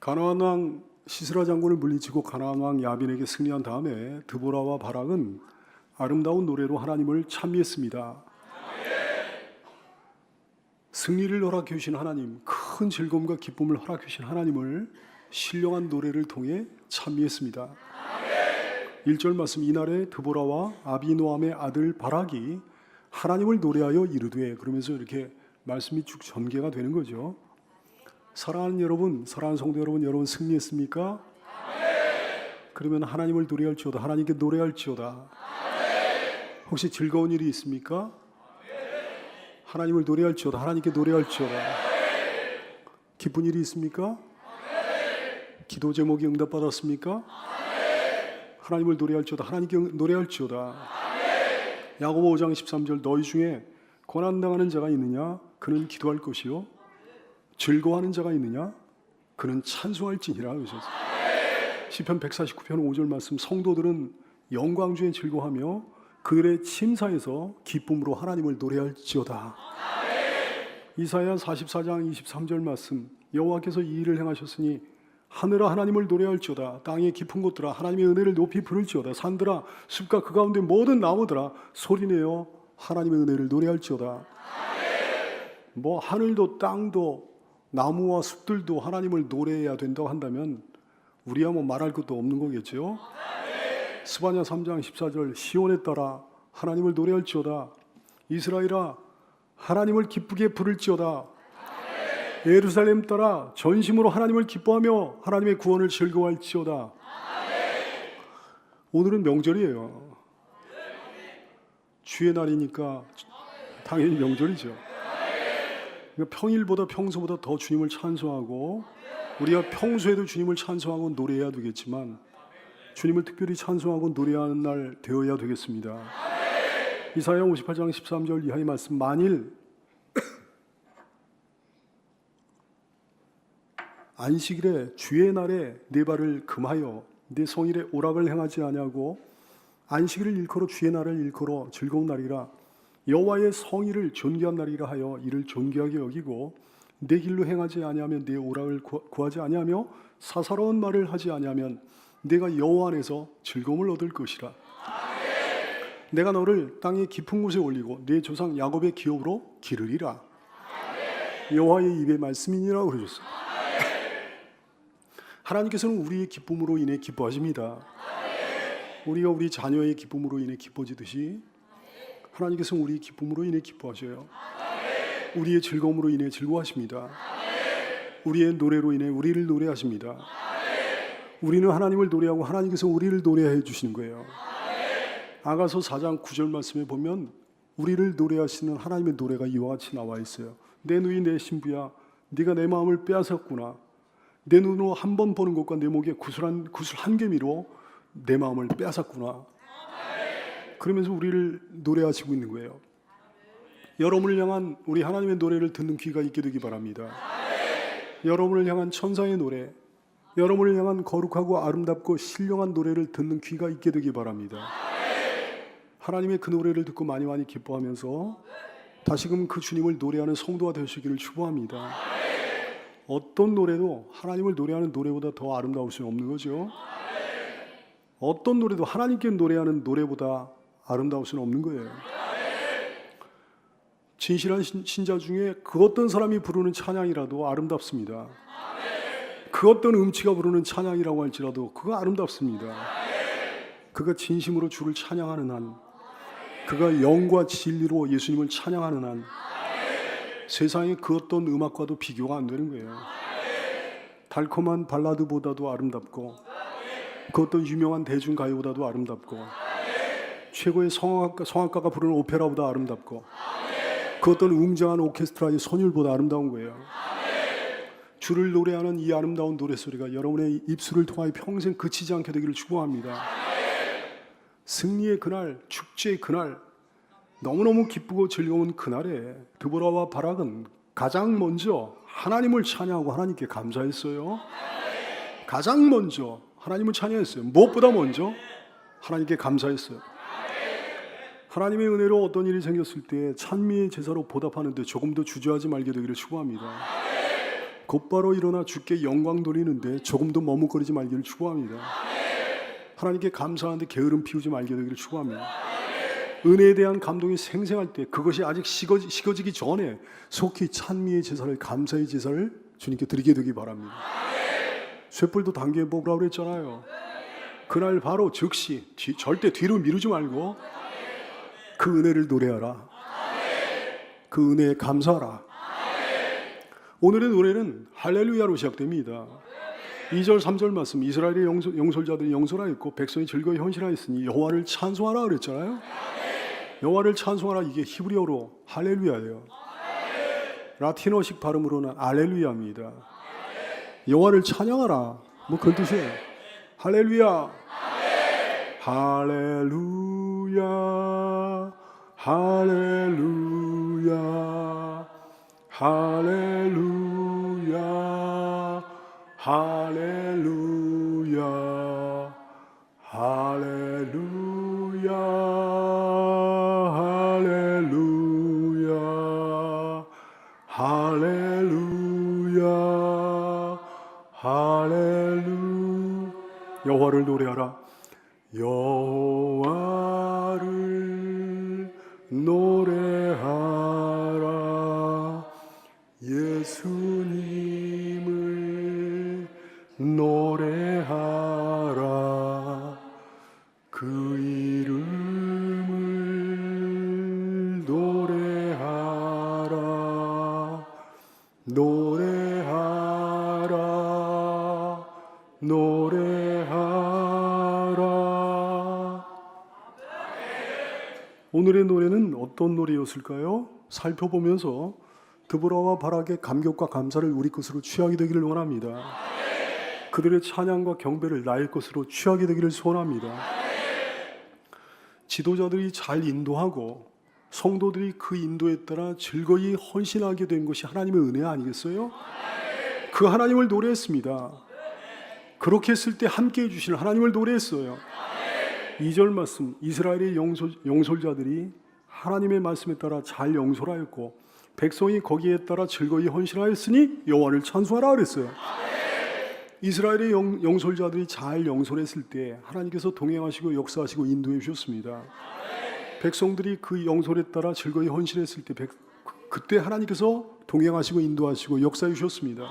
가나안 왕 시스라 장군을 물리치고 가나안 왕 야빈에게 승리한 다음에 드보라와 바락은 아름다운 노래로 하나님을 찬미했습니다. 승리를 허락해 주신 하나님, 큰 즐거움과 기쁨을 허락해 주신 하나님을 신령한 노래를 통해 찬미했습니다. 1절 말씀, 이날에 드보라와 아비노함의 아들 바락이 하나님을 노래하여 이르되, 그러면서 이렇게 말씀이 쭉 전개가 되는 거죠. 사랑하는 여러분, 사랑하는 성도 여러분, 여러분 승리했습니까? 그러면 하나님을 노래할지어다, 하나님께 노래할지어다. 혹시 즐거운 일이 있습니까? 하나님을 노래할지어다, 하나님께 노래할지어다. 기쁜 일이 있습니까? 기도 제목이 응답받았습니까? 하나님을 노래할지어다, 하나님께 노래할지어다. 야고보 5장 13절, 너희 중에 고난당하는 자가 있느냐? 그는 기도할 것이요 즐거워하는 자가 있느냐? 그는 찬송할지니라. 시편 149편 5절 말씀, 성도들은 영광 중에 즐거워하며 그들의 침사에서 기쁨으로 하나님을 노래할지어다. 이사야 44장 23절 말씀, 여호와께서 이 일을 행하셨으니 하늘아 하나님을 노래할지어다. 땅의 깊은 곳들아 하나님의 은혜를 높이 부를지어다. 산들아 숲과 그 가운데 모든 나무들아 소리내어 하나님의 은혜를 노래할지어다. 뭐 하늘도 땅도 나무와 숲들도 하나님을 노래해야 된다고 한다면 우리야 뭐 말할 것도 없는 거겠죠. 스바냐 3장 14절, 시온에 따라 하나님을 노래할지어다. 이스라엘아 하나님을 기쁘게 부를지어다. 예루살렘 따라 전심으로 하나님을 기뻐하며 하나님의 구원을 즐거워할지어다. 오늘은 명절이에요. 주의 날이니까 당연히 명절이죠. 그러니까 평일보다 평소보다 더 주님을 찬송하고, 우리가 평소에도 주님을 찬송하고 노래해야 되겠지만 주님을 특별히 찬송하고 노래하는 날 되어야 되겠습니다. 이사야 58장 13절 이하의 말씀, 만일 안식일에 주의 날에 내 발을 금하여 내 성일에 오락을 행하지 아니하고 안식일을 일컬어 주의 날을 일컬어 즐거운 날이라 여호와의 성일을 존귀한 날이라 하여 이를 존귀하게 여기고 내 길로 행하지 아니하면 내 오락을 구하지 아니하며 사사로운 말을 하지 아니하면 내가 여호와 안에서 즐거움을 얻을 것이라. 내가 너를 땅의 깊은 곳에 올리고 내 조상 야곱의 기업으로 기르리라. 여호와의 입의 말씀이니라고 그러셨어요. 하나님께서는 우리의 기쁨으로 인해 기뻐하십니다. 우리가 우리 자녀의 기쁨으로 인해 기뻐지듯이 하나님께서는 우리의 기쁨으로 인해 기뻐하셔요. 우리의 즐거움으로 인해 즐거워하십니다. 우리의 노래로 인해 우리를 노래하십니다. 우리는 하나님을 노래하고 하나님께서 우리를 노래해 주시는 거예요. 아가서 4장 9절 말씀에 보면 우리를 노래하시는 하나님의 노래가 이와 같이 나와 있어요. 내 누이 내 신부야, 네가 내 마음을 빼앗았구나. 내 눈으로 한 번 보는 것과 내 목에 구슬 한 개미로 내 마음을 빼앗았구나. 그러면서 우리를 노래하시고 있는 거예요. 여러분을 향한 우리 하나님의 노래를 듣는 귀가 있게 되기 바랍니다. 여러분을 향한 천사의 노래, 여러분을 향한 거룩하고 아름답고 신령한 노래를 듣는 귀가 있게 되기 바랍니다. 하나님의 그 노래를 듣고 많이 기뻐하면서 다시금 그 주님을 노래하는 성도가 되시기를 축복합니다. 어떤 노래도 하나님을 노래하는 노래보다 더 아름다울 수는 없는 거죠. 어떤 노래도 하나님께 노래하는 노래보다 아름다울 수는 없는 거예요. 진실한 신자 중에 그 어떤 사람이 부르는 찬양이라도 아름답습니다. 그 어떤 음치가 부르는 찬양이라고 할지라도 그거 아름답습니다. 그가 진심으로 주를 찬양하는 한, 그가 영과 진리로 예수님을 찬양하는 한, 세상의 그 어떤 음악과도 비교가 안 되는 거예요. 달콤한 발라드보다도 아름답고, 그 어떤 유명한 대중가요보다도 아름답고, 최고의 성악가가 부르는 오페라보다 아름답고, 그 어떤 웅장한 오케스트라의 선율보다 아름다운 거예요. 주를 노래하는 이 아름다운 노래소리가 여러분의 입술을 통하여 평생 그치지 않게 되기를 축복합니다. 승리의 그날, 축제의 그날, 너무너무 기쁘고 즐거운 그날에 드보라와 바락은 가장 먼저 하나님을 찬양하고 하나님께 감사했어요. 가장 먼저 하나님을 찬양했어요. 무엇보다 먼저 하나님께 감사했어요. 하나님의 은혜로 어떤 일이 생겼을 때 찬미의 제사로 보답하는데 조금 더 주저하지 말게 되기를 축복합니다. 곧바로 일어나 주께 영광 돌리는데 조금도 머뭇거리지 말기를 축원합니다. 하나님께 감사하는데 게으름 피우지 말게 되기를 축원합니다. 은혜에 대한 감동이 생생할 때 그것이 아직 식어지기 전에 속히 찬미의 제사를, 감사의 제사를 주님께 드리게 되기 바랍니다. 쇳불도 당겨해 보라고 그랬잖아요. 그날 바로 즉시 절대 뒤로 미루지 말고 그 은혜를 노래하라. 그 은혜에 감사하라. 오늘의 노래는 할렐루야로 시작됩니다. 2절 3절 말씀, 이스라엘의 영솔자들이 영솔하였고 백성이 즐거이 헌신하였으니 여호와를 찬송하라 그랬잖아요. 여호와를 찬송하라, 이게 히브리어로 할렐루야예요. 라틴어식 발음으로는 알렐루야입니다. 여호와를 찬양하라, 뭐 그런 뜻이에요. 할렐루야, 할렐루야, 할렐루야, 할렐루야, 할렐루야, 할렐루야, 할렐루야, 할렐루야, 할렐루야. 여호와를 노래하라. 여호와를 노래하라. 예수님을 노래하라. 그 이름을 노래하라. 노래하라. 노래하라. 오늘의 노래는 어떤 노래였을까요? 살펴보면서 드보라와 바락의 감격과 감사를 우리 것으로 취하게 되기를 원합니다. 그들의 찬양과 경배를 나의 것으로 취하게 되기를 소원합니다. 지도자들이 잘 인도하고 성도들이 그 인도에 따라 즐거이 헌신하게 된 것이 하나님의 은혜 아니겠어요? 그 하나님을 노래했습니다. 그렇게 했을 때 함께 해주시는 하나님을 노래했어요. 2절 말씀, 이스라엘의 영솔자들이 하나님의 말씀에 따라 잘 영솔하였고 백성이 거기에 따라 즐거이 헌신하였으니 여호와를 찬송하라 그랬어요. 이스라엘의 영솔자들이 잘 영솔했을 때 하나님께서 동행하시고 역사하시고 인도해 주셨습니다. 백성들이 그 영솔에 따라 즐거이 헌신했을 때 그때 하나님께서 동행하시고 인도하시고 역사해 주셨습니다.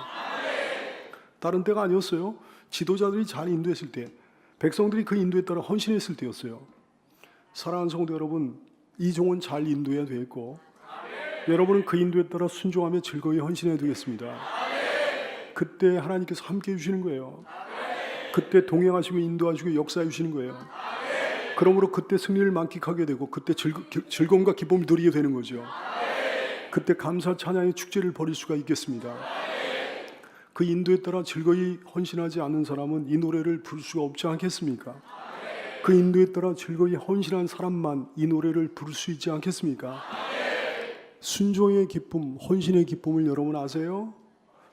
다른 때가 아니었어요. 지도자들이 잘 인도했을 때, 백성들이 그 인도에 따라 헌신했을 때였어요. 사랑하는 성도 여러분, 이 종은 잘 인도해야 되겠고 여러분은 그 인도에 따라 순종하며 즐거이 헌신해야 되겠습니다. 그때 하나님께서 함께 해주시는 거예요. 그때 동행하시고 인도하시고 역사해 주시는 거예요. 그러므로 그때 승리를 만끽하게 되고 그때 즐거움과 기쁨을 누리게 되는 거죠. 그때 감사 찬양의 축제를 벌일 수가 있겠습니다. 그 인도에 따라 즐거이 헌신하지 않는 사람은 이 노래를 부를 수가 없지 않겠습니까? 그 인도에 따라 즐거이 헌신한 사람만 이 노래를 부를 수 있지 않겠습니까? 순종의 기쁨, 헌신의 기쁨을 여러분 아세요?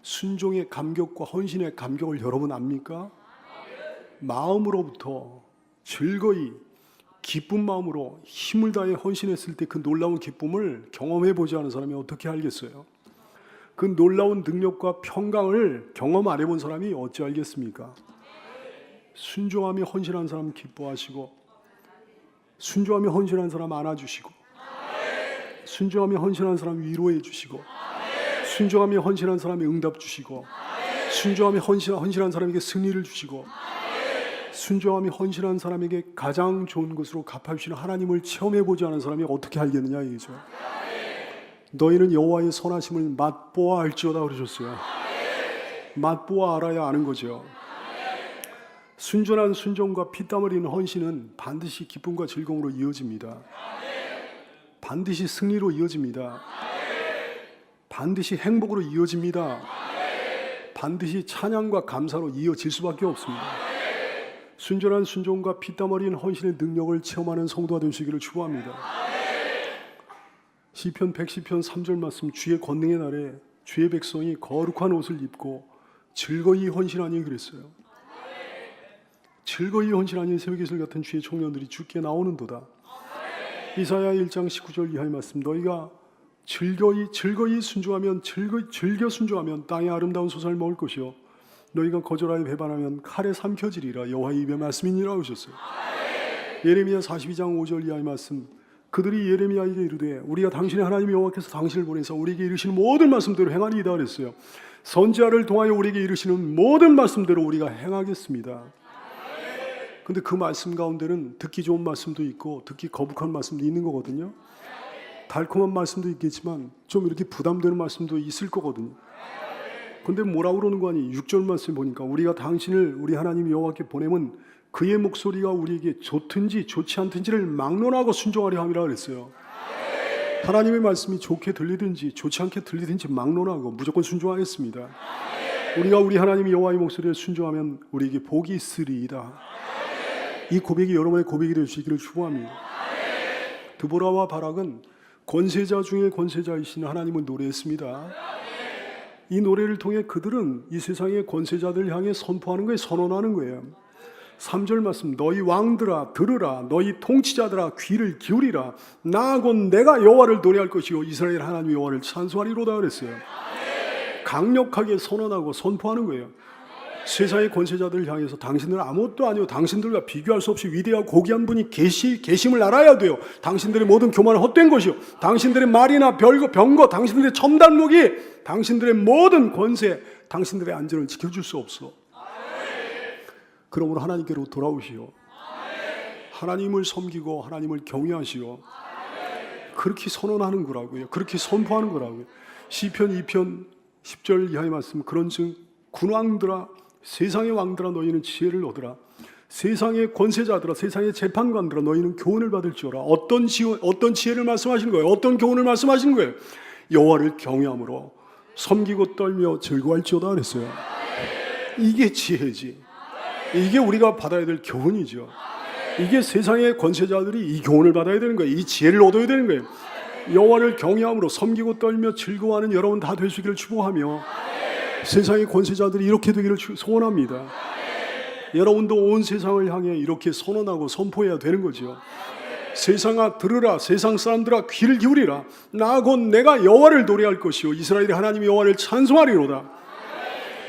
순종의 감격과 헌신의 감격을 여러분 압니까? 마음으로부터 즐거이 기쁜 마음으로 힘을 다해 헌신했을 때 그 놀라운 기쁨을 경험해보지 않은 사람이 어떻게 알겠어요? 그 놀라운 능력과 평강을 경험 안 해본 사람이 어찌 알겠습니까? 순종하며 헌신한 사람 기뻐하시고, 순종하며 헌신한 사람 안아주시고, 순종하며 헌신한 사람 위로해 주시고, 순종하며 헌신한 사람이 응답 주시고, 순종하며 헌신한 사람에게 승리를 주시고, 순종하며 헌신한 사람에게 가장 좋은 것으로 갚아주시는 하나님을 체험해보지 않은 사람이 어떻게 알겠느냐 이거죠. 너희는 여호와의 선하심을 맛보아 알지어다 그러셨어요. 맛보아 알아야 아는 거죠. 순전한 순종과 피땀 흘리는 헌신은 반드시 기쁨과 즐거움으로 이어집니다. 반드시 승리로 이어집니다. 반드시 행복으로 이어집니다. 반드시 찬양과 감사로 이어질 수밖에 없습니다. 순전한 순종과 피땀 흘리는 헌신의 능력을 체험하는 성도가 되시기를 축원합니다. 시편 110편 3절 말씀, 주의 권능의 날에 주의 백성이 거룩한 옷을 입고 즐거이 헌신하니 그랬어요. 즐거이 헌신하니 새벽이슬 같은 주의 청년들이 주께 나오는도다. 이사야 1장 19절 이하의 말씀, 너희가 즐거이 순종하면 즐겨 순종하면 땅의 아름다운 소산을 먹을 것이요 너희가 거절하여 배반하면 칼에 삼켜지리라. 여호와의 입의 말씀이니라 하셨어요. 예레미야 42장 5절 이하의 말씀. 그들이 예레미야에게 이르되 우리가 당신의 하나님 여호와께서 당신을 보내서 우리에게 이르시는 모든 말씀대로 행하리이다 그랬어요. 선지자를 통하여 우리에게 이르시는 모든 말씀대로 우리가 행하겠습니다. 근데 그 말씀 가운데는 듣기 좋은 말씀도 있고 듣기 거북한 말씀도 있는 거거든요. 달콤한 말씀도 있겠지만 좀 이렇게 부담되는 말씀도 있을 거거든요. 근데 뭐라고 그러는 거 아니? 6절 말씀 보니까 우리가 당신을 우리 하나님 여호와께 보내면 그의 목소리가 우리에게 좋든지 좋지 않든지를 막론하고 순종하려 함이라 그랬어요. 하나님의 말씀이 좋게 들리든지 좋지 않게 들리든지 막론하고 무조건 순종하겠습니다. 우리가 우리 하나님 여호와의 목소리를 순종하면 우리에게 복이 있으리이다. 이 고백이 여러분의 고백이 될 수 있기를 축원합니다. 드보라와 바락은 권세자 중에 권세자이신 하나님을 노래했습니다. 이 노래를 통해 그들은 이 세상의 권세자들을 향해 선포하는 거예요. 선언하는 거예요. 3절 말씀. 너희 왕들아 들으라. 너희 통치자들아 귀를 기울이라. 나 곧 내가 여호와를 노래할 것이요 이스라엘 하나님 여호와를 찬송하리로다 그랬어요. 강력하게 선언하고 선포하는 거예요. 세상의 권세자들을 향해서 당신들은 아무것도 아니요 당신들과 비교할 수 없이 위대하고 고귀한 분이 계심을 알아야 돼요. 당신들의 모든 교만은 헛된 것이요 당신들의 말이나 병거 당신들의 첨단무기 당신들의 모든 권세 당신들의 안전을 지켜줄 수 없어. 그러므로 하나님께로 돌아오시오. 하나님을 섬기고 하나님을 경외하시오. 그렇게 선언하는 거라고요. 그렇게 선포하는 거라고요. 시편 2편 10절 이하의 말씀. 그런즉 군왕들아 세상의 왕들아 너희는 지혜를 얻으라. 세상의 권세자들아 세상의 재판관들아 너희는 교훈을 받을지어라. 어떤 지혜를 말씀하시는 거예요? 어떤 교훈을 말씀하시는 거예요? 여호와를 경외함으로 섬기고 떨며 즐거워할지어다 그랬어요. 이게 지혜지. 이게 우리가 받아야 될 교훈이죠. 이게 세상의 권세자들이 이 교훈을 받아야 되는 거예요. 이 지혜를 얻어야 되는 거예요. 여호와를 경외함으로 섬기고 떨며 즐거워하는 여러분 다 될 수 있기를 축복하며 세상의 권세자들이 이렇게 되기를 소원합니다. 여러분도 온 세상을 향해 이렇게 선언하고 선포해야 되는 거죠. 세상아 들으라. 세상 사람들아 귀를 기울이라. 나 곧 내가 여호와를 노래할 것이요 이스라엘의 하나님 여호와를 찬송하리로다.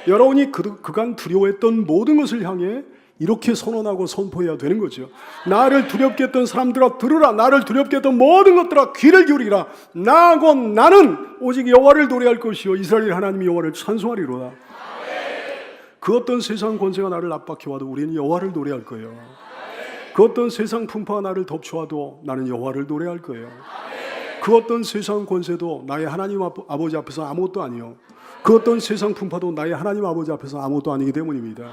여러분이 그간 두려워했던 모든 것을 향해 이렇게 선언하고 선포해야 되는 거죠. 나를 두렵게 했던 사람들아 들으라. 나를 두렵게 했던 모든 것들아 귀를 기울이라. 나 곧 나는 오직 여호와를 노래할 것이요 이스라엘 하나님 여호와를 찬송하리로다. 그 어떤 세상 권세가 나를 압박해와도 우리는 여호와를 노래할 거예요. 그 어떤 세상 풍파가 나를 덮쳐와도 나는 여호와를 노래할 거예요. 그 어떤 세상 권세도 나의 하나님 아버지 앞에서 아무것도 아니요. 그 어떤 세상 풍파도 나의 하나님 아버지 앞에서 아무것도 아니기 때문입니다.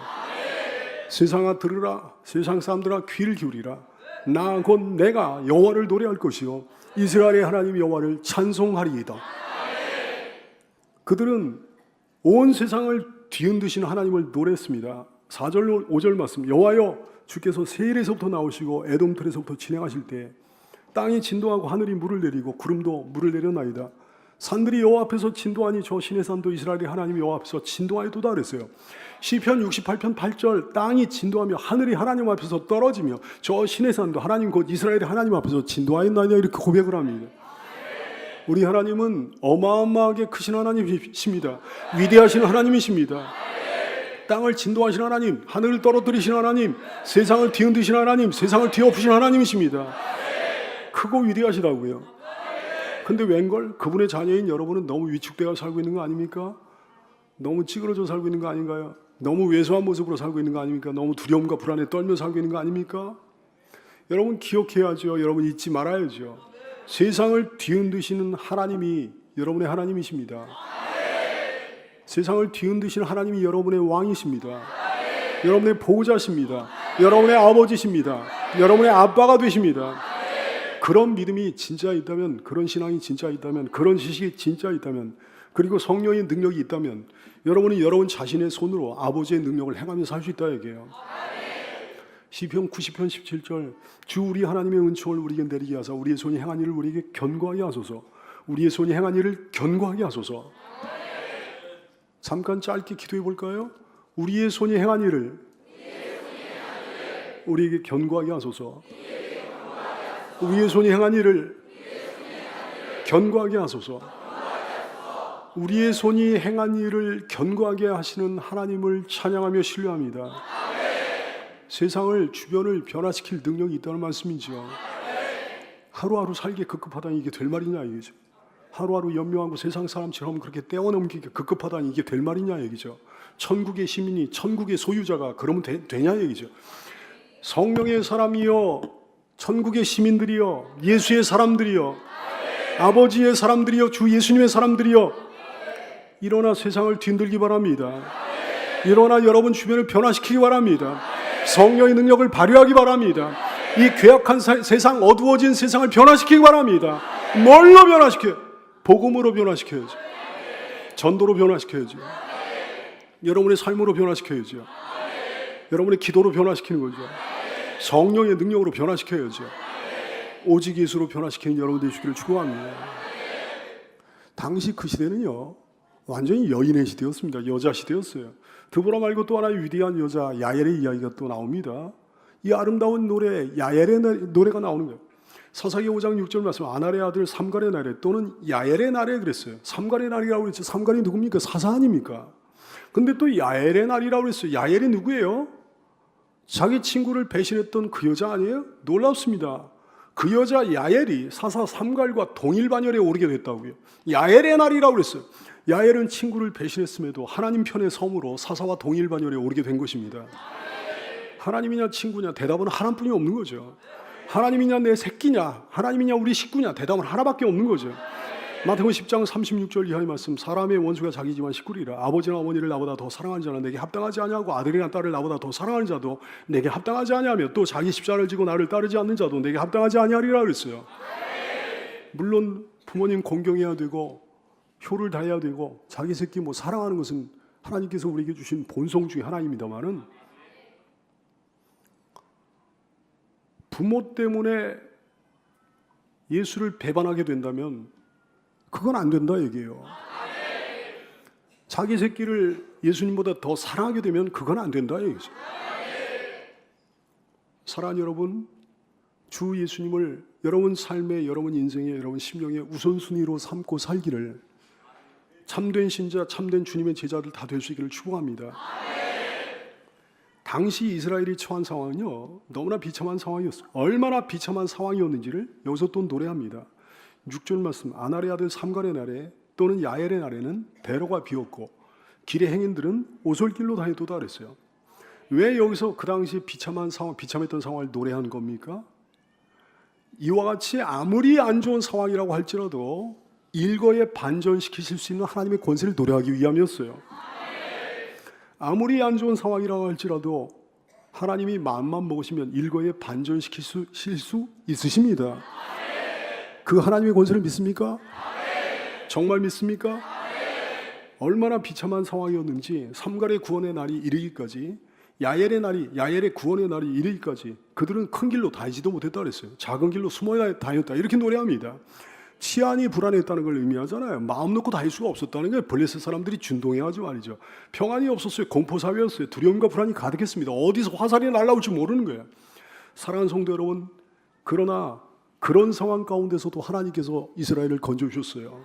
세상아 들으라. 세상 사람들아 귀를 기울이라. 나 곧 내가 여호와를 노래할 것이요 이스라엘의 하나님 여호와를 찬송하리이다. 그들은 온 세상을 뒤흔드시는 하나님을 노래했습니다. 4절 5절 말씀. 여호와여 주께서 세일에서부터 나오시고 에돔 틀에서부터 진행하실 때 땅이 진동하고 하늘이 물을 내리고 구름도 물을 내려나이다. 산들이 여호와 앞에서 진동하니 저 신의 산도 이스라엘의 하나님 여호와 앞에서 진동하여도다 그랬어요. 시편 68편 8절. 땅이 진동하며 하늘이 하나님 앞에서 떨어지며 저 신의 산도 하나님 곧 이스라엘의 하나님 앞에서 진동하였나이다 이렇게 고백을 합니다. 우리 하나님은 어마어마하게 크신 하나님이십니다. 위대하신 하나님이십니다. 땅을 진동하신 하나님, 하늘을 떨어뜨리신 하나님, 세상을 뒤흔드신 하나님, 세상을 뒤엎으신 하나님이십니다. 크고 위대하시다고요. 근데 웬걸? 그분의 자녀인 여러분은 너무 위축되어 살고 있는 거 아닙니까? 너무 찌그러져 살고 있는 거 아닌가요? 너무 왜소한 모습으로 살고 있는 거 아닙니까? 너무 두려움과 불안에 떨며 살고 있는 거 아닙니까? 여러분 기억해야죠. 여러분 잊지 말아야죠. 세상을 뒤흔드시는 하나님이 여러분의 하나님이십니다. 세상을 뒤흔드시는 하나님이 여러분의 왕이십니다. 여러분의 보호자십니다. 여러분의 아버지십니다. 여러분의 아빠가 되십니다. 그런 믿음이 진짜 있다면, 그런 신앙이 진짜 있다면, 그런 지식이 진짜 있다면, 그리고 성령의 능력이 있다면 여러분은 여러분 자신의 손으로 아버지의 능력을 행하며 살 수 있다 얘기해요. 시편 90편 17절. 주 우리 하나님의 은총을 우리에게 내리게 하사 우리의 손이 행한 일을 우리에게 견고하게 하소서. 우리의 손이 행한 일을 견고하게 하소서. 잠깐 짧게 기도해 볼까요? 우리의 손이 행한 일을 우리에게 견고하게 하소서. 우리의 손이 행한 일을 견고하게 하소서. 우리의 손이 행한 일을 견고하게 하시는 하나님을 찬양하며 신뢰합니다. 세상을 주변을 변화시킬 능력이 있다는 말씀이죠. 하루하루 살기 급급하다니 이게 될 말이냐 이거죠. 하루하루 연명하고 세상 사람처럼 그렇게 떼어넘기기 급급하다니 이게 될 말이냐 얘기죠. 천국의 시민이 천국의 소유자가 그러면 되냐 얘기죠. 성령의 사람이여, 천국의 시민들이여, 예수의 사람들이여, 아버지의 사람들이여, 주 예수님의 사람들이여, 일어나 세상을 뒤흔들기 바랍니다. 일어나 여러분 주변을 변화시키기 바랍니다. 성령의 능력을 발휘하기 바랍니다. 이 괴악한 세상, 어두워진 세상을 변화시키기 바랍니다. 뭘로 변화시켜요? 복음으로 변화시켜야죠. 전도로 변화시켜야죠. 여러분의 삶으로 변화시켜야죠. 여러분의 기도로 변화시키는 거죠. 성령의 능력으로 변화시켜야죠. 오직 예수로 변화시키는 여러분 되시기를 축원합니다. 당시 그 시대는요, 완전히 여인의 시대였습니다. 여자 시대였어요. 드보라 말고 또 하나의 위대한 여자 야엘의 이야기가 또 나옵니다. 이 아름다운 노래, 야엘의 노래가 나오는 거예요. 사사기 5장 6절 말씀, 아날의 아들 삼갈의 날에, 또는 야엘의 날에 그랬어요. 삼갈의 날이라고 그랬죠. 삼갈이 누굽니까? 사사 아닙니까? 근데 또 야엘의 날이라고 그랬어요. 야엘이 누구예요? 자기 친구를 배신했던 그 여자 아니에요? 놀랍습니다. 그 여자 야엘이 사사 삼갈과 동일 반열에 오르게 됐다고요. 야엘의 날이라고 그랬어요. 야엘은 친구를 배신했음에도 하나님 편의 섬으로 사사와 동일 반열에 오르게 된 것입니다. 하나님이냐 친구냐 대답은 하나뿐이 없는 거죠. 하나님이냐 내 새끼냐, 하나님이냐 우리 식구냐, 대답은 하나밖에 없는 거죠. 마태복음 10장 36절 이하의 말씀, 사람의 원수가 자기 집안 식구리라. 아버지나 어머니를 나보다 더 사랑하는 자는 내게 합당하지 아니하고, 아들이나 딸을 나보다 더 사랑하는 자도 내게 합당하지 아니하며, 또 자기 십자가를 지고 나를 따르지 않는 자도 내게 합당하지 아니하리라 그랬어요. 물론 부모님 공경해야 되고 효를 다해야 되고 자기 새끼 사랑하는 것은 하나님께서 우리에게 주신 본성 중에 하나입니다만은, 부모 때문에 예수를 배반하게 된다면 그건 안 된다 얘기예요. 자기 새끼를 예수님보다 더 사랑하게 되면 그건 안 된다 얘기죠. 사랑하는 여러분, 주 예수님을 여러분 삶에, 여러분 인생에, 여러분 심령에 우선순위로 삼고 살기를, 참된 신자, 참된 주님의 제자들 다 될 수 있기를 축복합니다. 당시 이스라엘이 처한 상황은요, 너무나 비참한 상황이었어요. 얼마나 비참한 상황이었는지를 여기서 또 노래합니다. 6절 말씀, 아날의 아들 삼갈의 날에, 또는 야엘의 날에는 대로가 비었고 길의 행인들은 오솔길로 다니도다 그랬어요. 왜 여기서 그 당시 비참한 상황, 비참했던 상황을 노래한 겁니까? 이와 같이 아무리 안 좋은 상황이라고 할지라도 일거에 반전시키실 수 있는 하나님의 권세를 노래하기 위함이었어요. 아무리 안 좋은 상황이라고 할지라도 하나님이 마음만 먹으시면 일거에 반전시키실 수 있으십니다. 그 하나님의 권세를 믿습니까? 정말 믿습니까? 얼마나 비참한 상황이었는지 삼갈의 구원의 날이 이르기까지, 야엘의 구원의 날이 이르기까지 그들은 큰 길로 다니지도 못했다 그랬어요. 작은 길로 숨어 다녔다 이렇게 노래합니다. 치안이 불안했다는 걸 의미하잖아요. 마음 놓고 다닐 수가 없었다는 게 블레셋 사람들이 준동해하지 말이죠. 평안이 없었어요. 공포사회였어요. 두려움과 불안이 가득했습니다. 어디서 화살이 날라올지 모르는 거예요. 사랑하는 성도 여러분, 그러나 그런 상황 가운데서도 하나님께서 이스라엘을 건져주셨어요.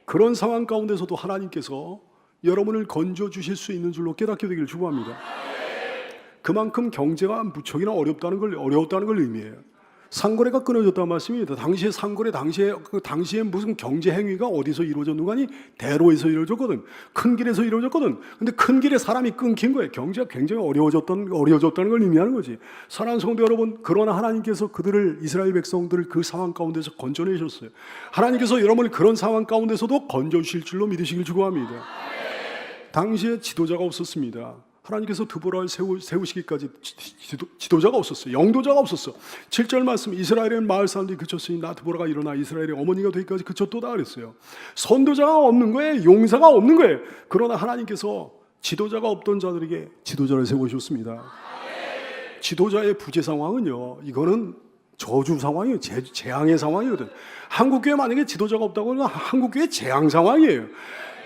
그런 상황 가운데서도 하나님께서 여러분을 건져주실 수 있는 줄로 깨닫게 되기를 축복합니다. 그만큼 경제가 무척이나 어려웠다는 걸 의미해요. 상거래가 끊어졌다는 말씀입니다. 당시에 상거래, 당시에 무슨 경제 행위가 어디서 이루어졌는가 하니 대로에서 이루어졌거든. 큰 길에서 이루어졌거든. 근데 큰 길에 사람이 끊긴 거예요. 경제가 굉장히 어려워졌다는 걸 의미하는 거지. 사랑하는 성도 여러분, 그러나 하나님께서 그들을, 이스라엘 백성들을 그 상황 가운데서 건져내셨어요. 하나님께서 여러분을 그런 상황 가운데서도 건져주실 줄로 믿으시길 축원합니다. 당시에 지도자가 없었습니다. 하나님께서 드보라를 세우시기까지 지도자가 없었어요. 영도자가 없었어. 7절 말씀, 이스라엘의 마을 사람들이 그쳤으니 나 드보라가 일어나 이스라엘의 어머니가 되기까지 그쳤도다 그랬어요. 선도자가 없는 거예요. 용사가 없는 거예요. 그러나 하나님께서 지도자가 없던 자들에게 지도자를 세우셨습니다. 지도자의 부재 상황은요, 이거는 저주 상황이에요. 재앙의 상황이거든. 한국교회 만약에 지도자가 없다고 하면 한국교회 재앙 상황이에요.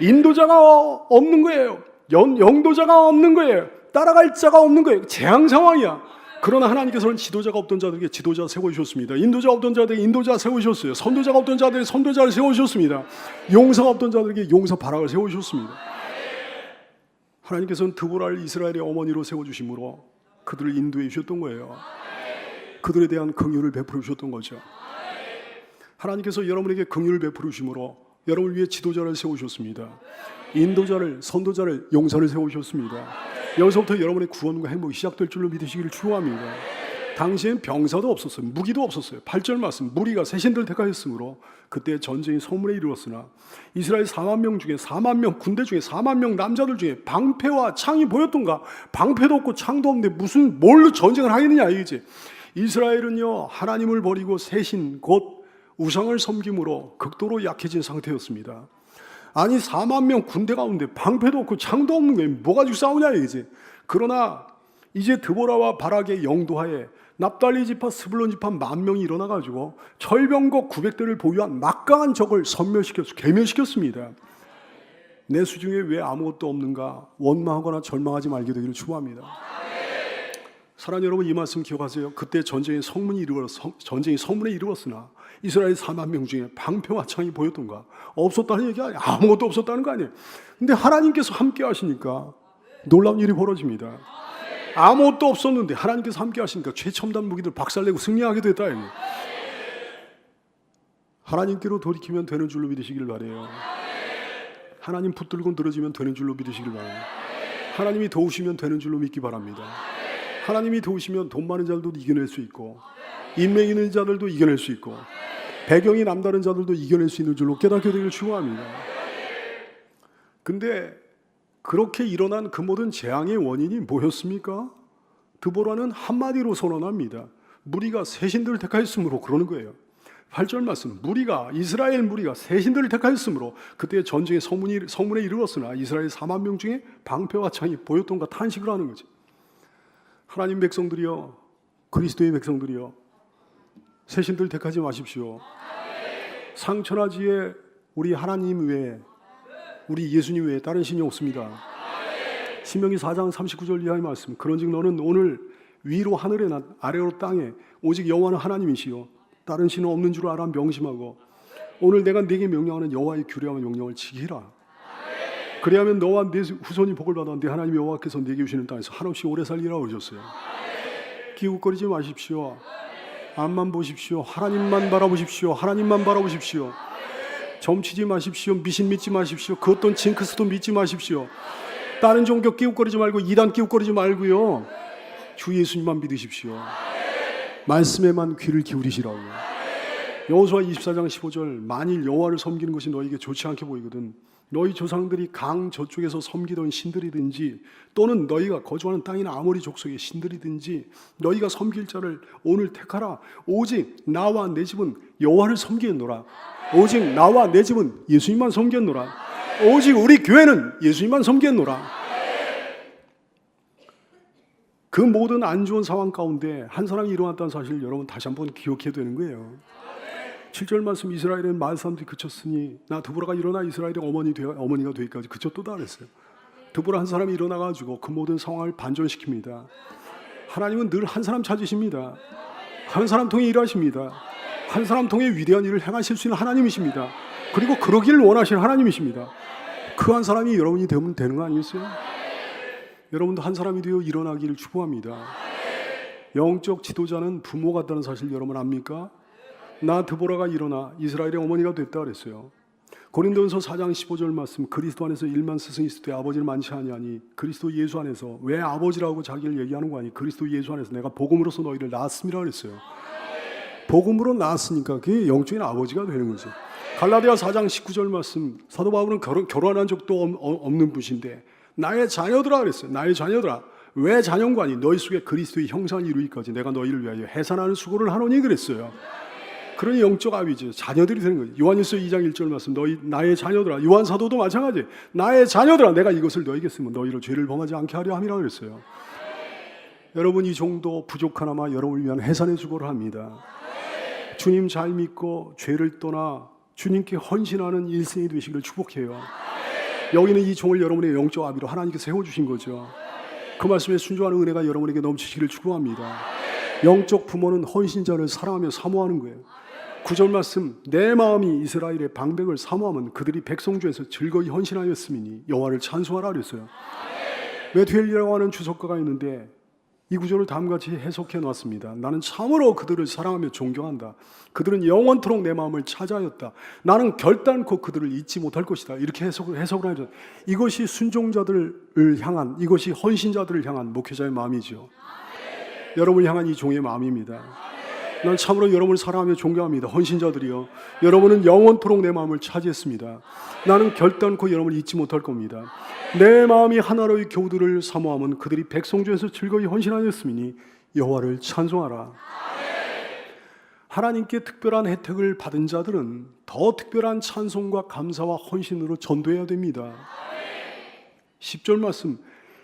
인도자가 없는 거예요. 영도자가 없는 거예요. 따라갈 자가 없는 거예요. 재앙 상황이야. 그러나 하나님께서는 지도자가 없던 자들에게 지도자 세워주셨습니다. 인도자 없던 자들에게 인도자 세워주셨어요. 선도자가 없던 자들에게 선도자를 세워주셨습니다. 용사가 없던 자들에게 용사 바락을 세워주셨습니다. 하나님께서는 드보라를 이스라엘의 어머니로 세워주심으로 그들을 인도해 주셨던 거예요. 그들에 대한 긍휼을 베풀어 주셨던 거죠. 하나님께서 여러분에게 긍휼을 베풀어 주심으로 여러분을 위해 지도자를 세우셨습니다. 인도자를, 선도자를, 용사를 세우셨습니다. 여기서부터 여러분의 구원과 행복이 시작될 줄로 믿으시기를 축원합니다. 당시엔 병사도 없었어요. 무기도 없었어요. 8절 말씀, 무리가 세신들 택하였으므로 그때 전쟁이 소문에 이르렀으나 이스라엘 4만 명 중에 4만 명, 군대 중에 4만 명 남자들 중에 방패와 창이 보였던가? 방패도 없고 창도 없는데 무슨 뭘로 전쟁을 하겠느냐 이거지. 이스라엘은요, 하나님을 버리고 세신 곧 우상을 섬김으로 극도로 약해진 상태였습니다. 아니 4만 명 군대 가운데 방패도 없고 창도 없는 거예요. 뭐 가지고 싸우냐 이거지. 그러나 이제 드보라와 바락의 영도하에 납달리 지파, 스불론 지파 10,000명이 일어나가지고 철병거 900대를 보유한 막강한 적을 괴멸시켰습니다. 내 수중에 왜 아무것도 없는가 원망하거나 절망하지 말게 되기를 축원합니다. 사랑하는 여러분, 이 말씀 기억하세요. 그때 전쟁이 성문에 이르렀으나 이스라엘 4만 명 중에 방패와 창이 보였던가? 없었다는 얘기 아니에요. 아무것도 없었다는 거 아니에요. 근데 하나님께서 함께 하시니까 놀라운 일이 벌어집니다. 아무것도 없었는데 하나님께서 함께 하시니까 최첨단 무기들 박살내고 승리하게 됐다. 하나님께로 돌이키면 되는 줄로 믿으시길 바라요. 하나님 붙들고 늘어지면 되는 줄로 믿으시길 바라요. 하나님이 도우시면 되는 줄로 믿기 바랍니다. 하나님이 도우시면 돈 많은 자들도 이겨낼 수 있고 인맥 있는 자들도 이겨낼 수 있고 배경이 남다른 자들도 이겨낼 수 있는 줄로 깨닫게 되기를 축원합니다. 근데 그렇게 일어난 그 모든 재앙의 원인이 뭐였습니까? 드보라는 한마디로 선언합니다. 무리가 세신들을 택하였으므로 그러는 거예요. 8절 말씀, 이스라엘 무리가 세신들을 택하였으므로 그때 전쟁의 성문에 이르렀으나 이스라엘 4만 명 중에 방패와 창이 보였던가 탄식을 하는 거지. 하나님 백성들이여, 그리스도의 백성들이여, 세신들 택하지 마십시오. 상천하지에 우리 하나님 외에, 우리 예수님 외에 다른 신이 없습니다. 신명기 4장 39절 이하의 말씀, 그런즉 너는 오늘 위로 하늘에 아래로 땅에 오직 여호와는 하나님이시요 다른 신은 없는 줄 알아 명심하고 오늘 내가 네게 명령하는 여호와의 규례와 명령을 지키라. 그리하면 너와 네 후손이 복을 받아 네 하나님 여호와께서 네게 주시는 땅에서 한없이 오래 살리라 그러셨어요. 기웃거리지 마십시오. 앞만 보십시오. 하나님만 바라보십시오. 하나님만 바라보십시오. 점치지 마십시오. 미신 믿지 마십시오. 그 어떤 징크스도 믿지 마십시오. 다른 종교 끼웃거리지 말고 이단 끼웃거리지 말고요. 주 예수님만 믿으십시오. 말씀에만 귀를 기울이시라고. 여호수아 24장 15절, 만일 여호와를 섬기는 것이 너에게 좋지 않게 보이거든 너희 조상들이 강 저쪽에서 섬기던 신들이든지 또는 너희가 거주하는 땅이나 아모리 족속의 신들이든지 너희가 섬길 자를 오늘 택하라. 오직 나와 내 집은 여호와를 섬기겠노라. 오직 나와 내 집은 예수님만 섬기겠노라. 오직 우리 교회는 예수님만 섬기겠노라. 그 모든 안 좋은 상황 가운데 한 사람이 일어났다는 사실을 여러분 다시 한번 기억해야 되는 거예요. 7절 말씀, 이스라엘은 마을 사람들이 그쳤으니 나 드보라가 일어나 이스라엘의 어머니가 되기까지 그쳤도다 그랬어요. 드보라 한 사람이 일어나가지고 그 모든 상황을 반전시킵니다. 하나님은 늘 한 사람 찾으십니다. 한 사람 통해 일하십니다. 한 사람 통해 위대한 일을 행하실 수 있는 하나님이십니다. 그리고 그러기를 원하시는 하나님이십니다. 그 한 사람이 여러분이 되면 되는 거 아니겠어요? 여러분도 한 사람이 되어 일어나기를 축복합니다. 영적 지도자는 부모 같다는 사실 여러분 압니까? 나 드보라가 일어나 이스라엘의 어머니가 됐다 그랬어요. 고린도전서 4장 15절 말씀, 그리스도 안에서 일만 스승이 있을 때 아버지를 많지 아니하니 그리스도 예수 안에서 왜 아버지라고 자기를 얘기하는 거 아니? 그리스도 예수 안에서 내가 복음으로서 너희를 낳았음이라 그랬어요. 복음으로 낳았으니까 그게 영적인 아버지가 되는 거죠. 갈라디아 4장 19절 말씀, 사도 바울은 결혼한 적도 없는 분인데 나의 자녀들아 그랬어요. 나의 자녀들아, 왜 자녀가 아니? 너희 속에 그리스도의 형상을 이루기까지 내가 너희를 위하여 해산하는 수고를 하노니 그랬어요. 그런 영적 아비죠. 자녀들이 되는 거죠. 요한일서 2장 1절 말씀, 너희 나의 자녀들아. 요한 사도도 마찬가지. 나의 자녀들아, 내가 이것을 너에게 쓰면 너희를 죄를 범하지 않게 하려 함이라 그랬어요. 여러분 이 정도 부족하나마 여러분을 위한 해산의 수고를 합니다. 주님 잘 믿고 죄를 떠나 주님께 헌신하는 일생이 되시기를 축복해요. 여기는 이 종을 여러분의 영적 아비로 하나님께서 세워주신 거죠. 그 말씀에 순종하는 은혜가 여러분에게 넘치기를 축복합니다. 영적 부모는 헌신자를 사랑하며 사모하는 거예요. 9절 말씀, 내 마음이 이스라엘의 방백을 사모하면 그들이 백성 중에서 즐거이 헌신하였음이니 여호와를 찬송하라 그랬어요. 메투엘이라고 하는 주석가가 있는데 이 구절을 다음같이 해석해 놨습니다. 나는 참으로 그들을 사랑하며 존경한다. 그들은 영원토록 내 마음을 찾아하였다. 나는 결단코 그들을 잊지 못할 것이다. 이렇게 해석을 하죠. 이것이 순종자들을 향한, 이것이 헌신자들을 향한 목회자의 마음이죠. 여러분을 향한 이 종의 마음입니다. 난 참으로 여러분을 사랑하며 존경합니다. 헌신자들이요, 여러분은 영원토록 내 마음을 차지했습니다. 나는 결단코 여러분을 잊지 못할 겁니다. 내 마음이 하나로의 교우들을 사모하면 그들이 백성 중에서 즐거이 헌신하였으니 여호와를 찬송하라. 하나님께 특별한 혜택을 받은 자들은 더 특별한 찬송과 감사와 헌신으로 전도해야 됩니다. 10절 말씀,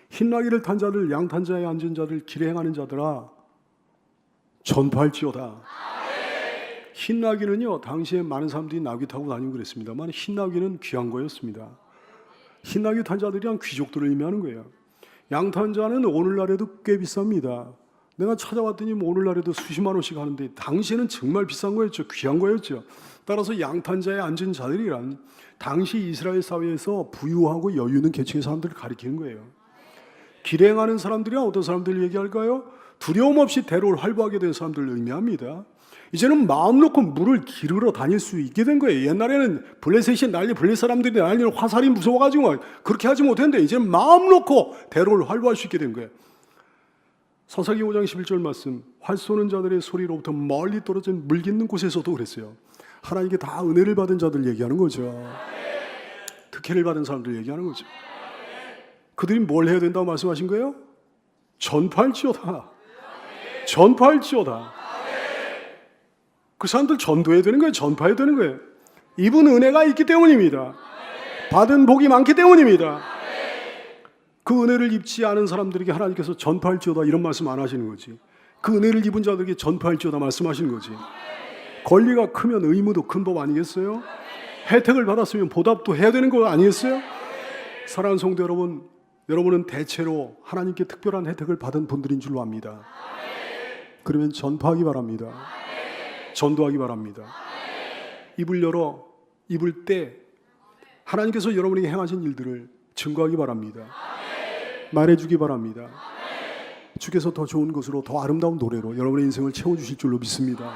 흰나귀를 탄 자들, 양탄 자에 앉은 자들, 길에 행하는 자들아 전파할지어다. 흰나귀는요, 당시에 많은 사람들이 나귀 타고 다니고 그랬습니다만 흰나귀는 귀한 거였습니다. 흰나귀 탄 자들이 한 귀족들을 의미하는 거예요. 양탄 자는 오늘날에도 꽤 비쌉니다. 내가 찾아봤더니 오늘날에도 수십만 원씩 하는데 당시에는 정말 비싼 거였죠. 귀한 거였죠. 따라서 양탄 자에 앉은 자들이란 당시 이스라엘 사회에서 부유하고 여유 있는 계층의 사람들을 가리키는 거예요. 길행하는 사람들이란 어떤 사람들을 얘기할까요? 두려움 없이 대로를 활보하게 된 사람들을 의미합니다. 이제는 마음 놓고 물을 기르러 다닐 수 있게 된 거예요. 옛날에는 블레셋이 난리, 블레셋 사람들이 난리는 화살이 무서워가지고 그렇게 하지 못했는데 이제는 마음 놓고 대로를 활보할 수 있게 된 거예요. 사사기 5장 11절 말씀, 활 쏘는 자들의 소리로부터 멀리 떨어진 물 깃는 곳에서도 그랬어요. 하나님께 다 은혜를 받은 자들 얘기하는 거죠. 특혜를 받은 사람들 얘기하는 거죠. 그들이 뭘 해야 된다고 말씀하신 거예요? 전파할지어다. 전파할지어다. 그 사람들 전도해야 되는 거예요. 전파해야 되는 거예요. 입은 은혜가 있기 때문입니다. 받은 복이 많기 때문입니다. 그 은혜를 입지 않은 사람들에게 하나님께서 전파할지어다 이런 말씀 안 하시는 거지. 그 은혜를 입은 자들에게 전파할지어다 말씀하시는 거지. 권리가 크면 의무도 큰 법 아니겠어요? 혜택을 받았으면 보답도 해야 되는 거 아니겠어요? 사랑하는 성도 여러분, 여러분은 대체로 하나님께 특별한 혜택을 받은 분들인 줄로 압니다. 그러면 전파하기 바랍니다. 전도하기 바랍니다. 입을 열어, 입을 때 하나님께서 여러분에게 행하신 일들을 증거하기 바랍니다. 말해주기 바랍니다. 주께서 더 좋은 것으로, 더 아름다운 노래로 여러분의 인생을 채워주실 줄로 믿습니다.